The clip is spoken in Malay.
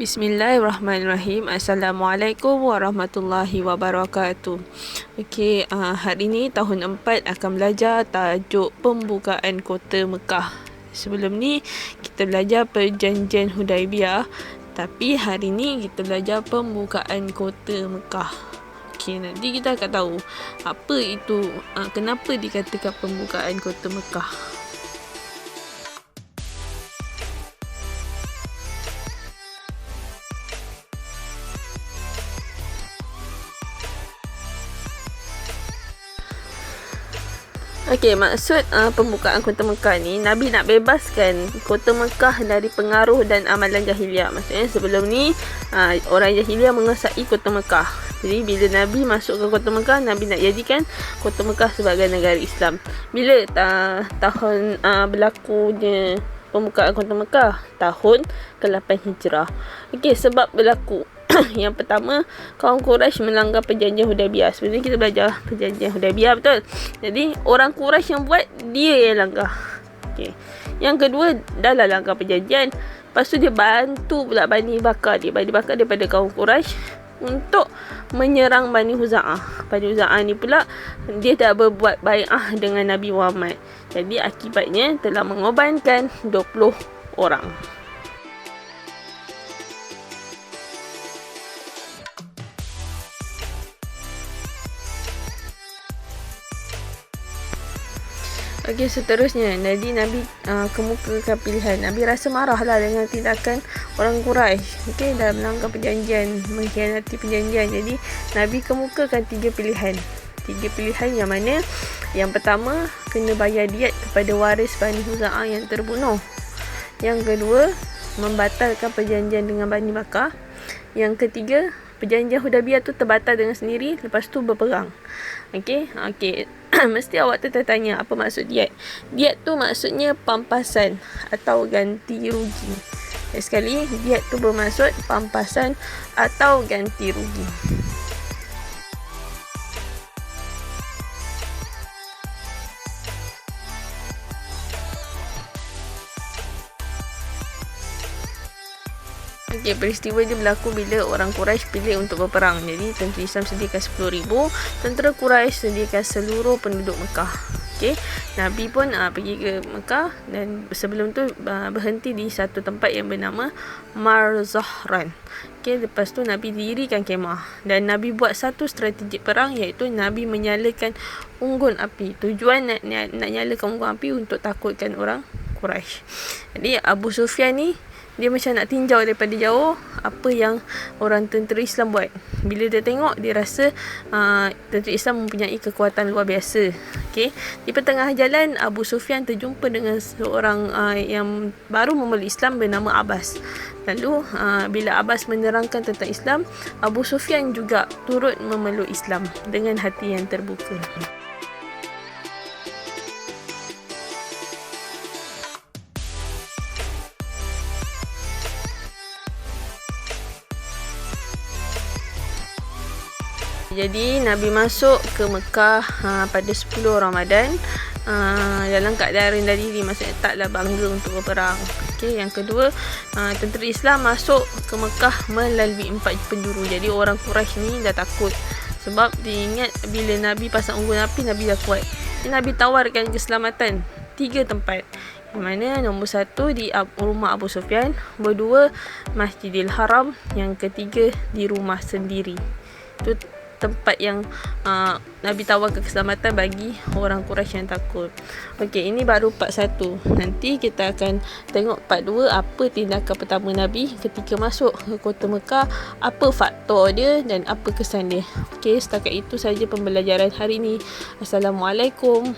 Bismillahirrahmanirrahim. Assalamualaikum warahmatullahi wabarakatuh. Okey, hari ni tahun 4 akan belajar tajuk pembukaan kota Mekah. Sebelum ni kita belajar perjanjian Hudaibiyah, tapi hari ni kita belajar pembukaan kota Mekah. Okey, nanti kita akan tahu apa itu, kenapa dikatakan pembukaan kota Mekah. Okey, maksud pembukaan kota Mekah ni, Nabi nak bebaskan kota Mekah dari pengaruh dan amalan jahiliah. Maksudnya sebelum ni orang jahiliah menguasai kota Mekah. Jadi bila Nabi masuk ke kota Mekah, Nabi nak jadikan kota Mekah sebagai negara Islam. Bila tahun berlakunya pembukaan kota Mekah? Tahun ke-8 Hijrah. Okey, sebab berlaku yang pertama, kaum Quraisy melanggar perjanjian Hudaibiyah. Sebenarnya kita belajar perjanjian Hudaibiyah, betul? Jadi orang Quraisy yang buat, dia yang langgar. Okey. Yang kedua, dah lah langgar perjanjian. Lepas tu dia bantu pula Bani Bakar daripada kaum Quraisy untuk menyerang Bani Huza'ah. Bani Huza'ah ni pula dia dah berbuat bai'ah dengan Nabi Muhammad. Jadi akibatnya telah mengorbankan 20 orang. Okey, seterusnya, jadi Nabi kemukakan pilihan. Nabi rasa marah lah dengan tindakan orang Quraisy. Okey, dah melanggar perjanjian, mengkhianati perjanjian. Jadi Nabi kemukakan 3 pilihan. 3 pilihan yang mana yang pertama, kena bayar diat kepada waris Bani Huza'ah yang terbunuh. Yang kedua, membatalkan perjanjian dengan Bani Bakar. Yang ketiga, perjanjian Hudaibiyah tu terbatal dengan sendiri, lepas tu berperang. Okey. Mesti awak tertanya apa maksud diat. Diat tu maksudnya pampasan atau ganti rugi. Sekali, diat tu bermaksud pampasan atau ganti rugi. Okey, peristiwa dia berlaku bila orang Quraisy pilih untuk berperang. Jadi tentera Islam sediakan 10,000, tentera Quraisy sediakan seluruh penduduk Mekah. Okey, Nabi pun pergi ke Mekah dan sebelum tu berhenti di satu tempat yang bernama Mar Zahran. Okey, lepas tu Nabi dirikan kemah dan Nabi buat satu strategi perang, iaitu Nabi menyalakan unggun api. Tujuan nak nyalakan unggun api untuk takutkan orang Quraisy. Jadi Abu Sufyan ni dia macam nak tinjau daripada jauh apa yang orang tentera Islam buat. Bila dia tengok, dia rasa tentera Islam mempunyai kekuatan luar biasa. Okey, di pertengahan jalan Abu Sufyan terjumpa dengan seorang yang baru memeluk Islam bernama Abbas. Lalu bila Abbas menerangkan tentang Islam, Abu Sufyan juga turut memeluk Islam dengan hati yang terbuka. Jadi Nabi masuk ke Mekah pada 10 Ramadan dalam keadaan rendah diri, maksudnya taklah bangga untuk berperang. Okey, yang kedua, tentera Islam masuk ke Mekah melalui 4 penjuru. Jadi orang Quraisy ni dah takut sebab dia ingat bila Nabi pasang unggun api, Nabi dah kuat. Jadi Nabi tawarkan keselamatan 3 tempat. Yang mana nombor 1 di rumah Abu Sufyan, nombor 2 Masjidil Haram, yang ketiga di rumah sendiri. Itu tempat yang Nabi tawarkan keselamatan bagi orang Quraisy yang takut. Okey, ini baru part 1. Nanti kita akan tengok part 2, apa tindakan pertama Nabi ketika masuk ke kota Mekah, apa faktor dia dan apa kesan dia. Okey, setakat itu saja pembelajaran hari ini. Assalamualaikum.